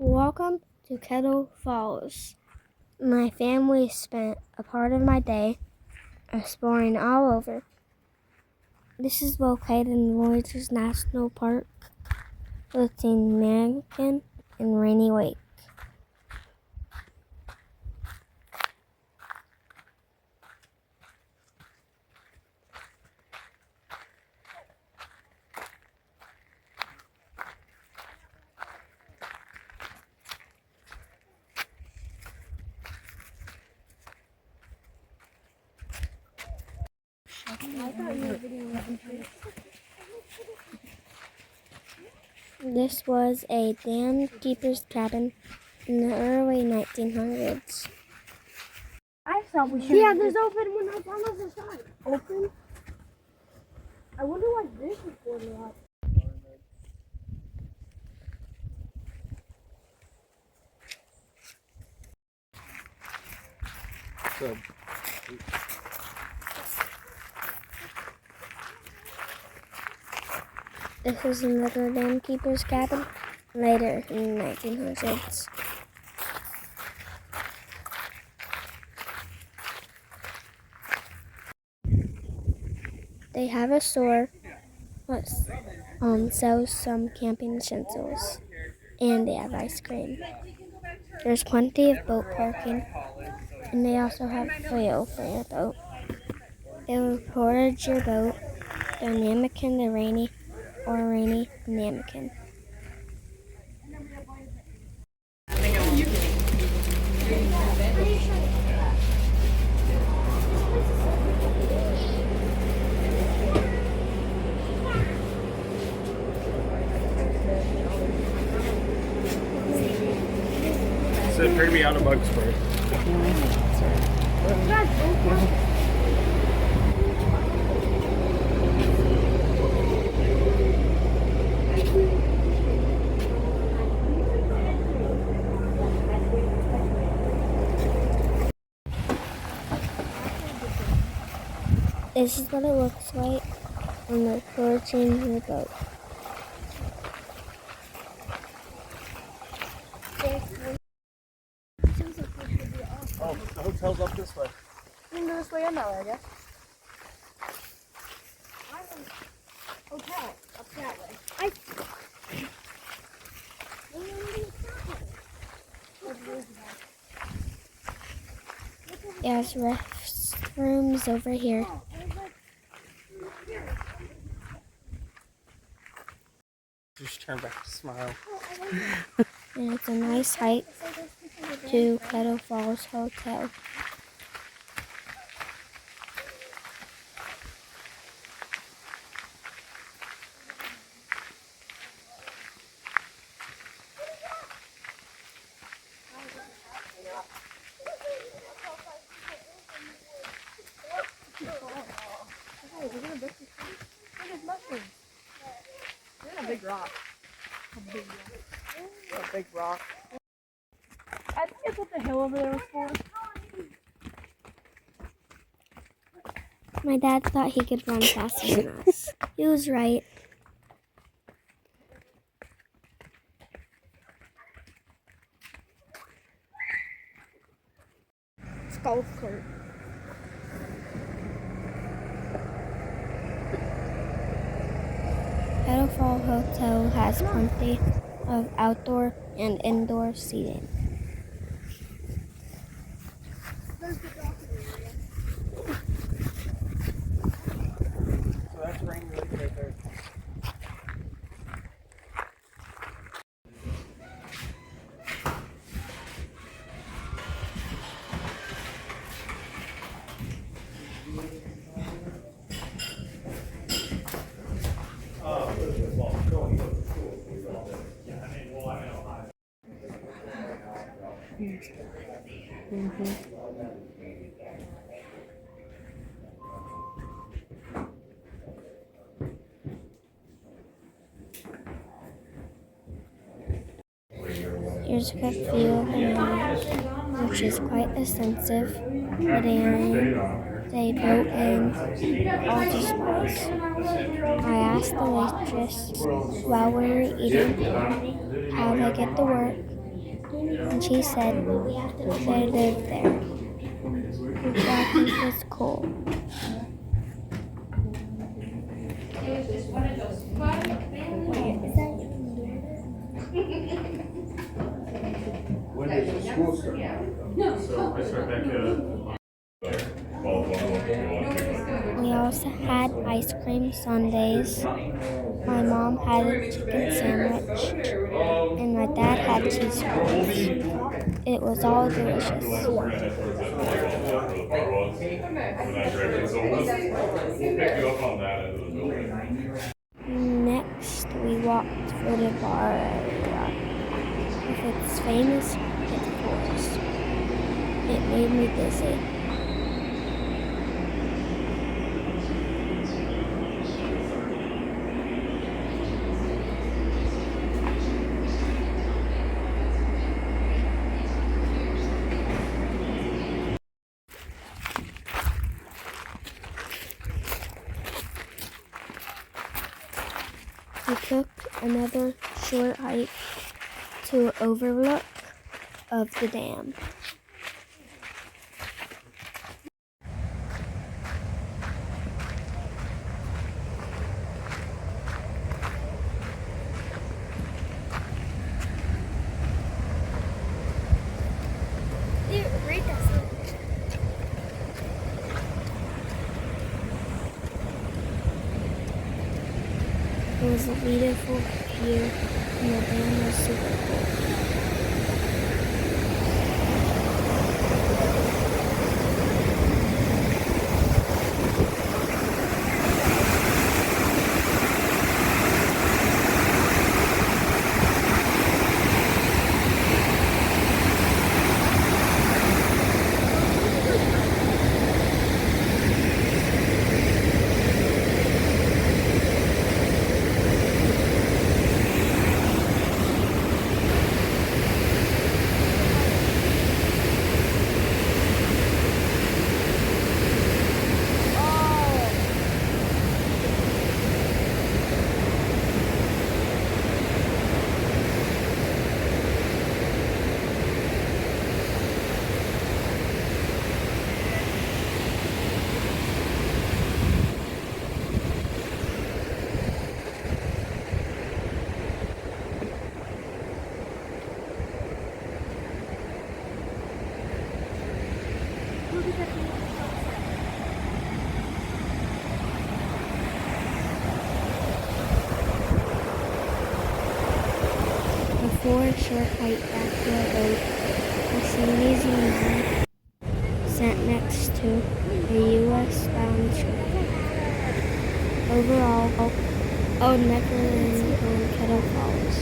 Welcome to Kettle Falls. My family spent a part of my day exploring all over. This is located in Voyageurs National Park between Namakan and Rainy Lake. This was a dam keeper's cabin in the early 1900s. I thought we should. Yeah, there's open when I was on the other side. Open? I wonder why this is boarded up. So, This is another dam keeper's cabin later in the 1900s. They have a store that sells some camping essentials, and they have ice cream. There's plenty of boat parking, and they also have fuel for your boat. They will portage your boat from Namakan to Rainy or Rainy to Namakan. so bring me out a bug spray. This is what it looks like when they're portaging your boat. Oh, the hotel's up this way. You can go this way and that way, I guess. Hotel, up that way. There's restrooms over here. Just turn back to smile. And it's a nice hike to Kettle Falls Hotel. A big rock. A big rock. I think that's what the hill over there was for. My dad thought he could run faster than us. He was right. It's golf cart. Kettle Falls Hotel has plenty of outdoor and indoor seating. So that's Rainy Lake right there. Here's a good view of the mountain, which is quite extensive. They boat in all the spots. I asked the waitress while we were eating how they get to work, and she said they lived there, which I think is cool. When does the school start? So I start back We also had ice cream sundaes. My mom had a chicken sandwich, and my dad had cheese fries. It was all delicious. we're gonna head towards that volleyball field where the bar was in that direction. So we'll pick you up on that end of the building. Next, we walked through the bar area with its famous pitfalls. It made me dizzy. We took another short hike to an overlook of the dam. It was a beautiful view, and the dam was super cool. Before a short hike back to the boat, a Sandy's man sat next to a U.S. bound ship. Overall, I would never go in Kettle Falls.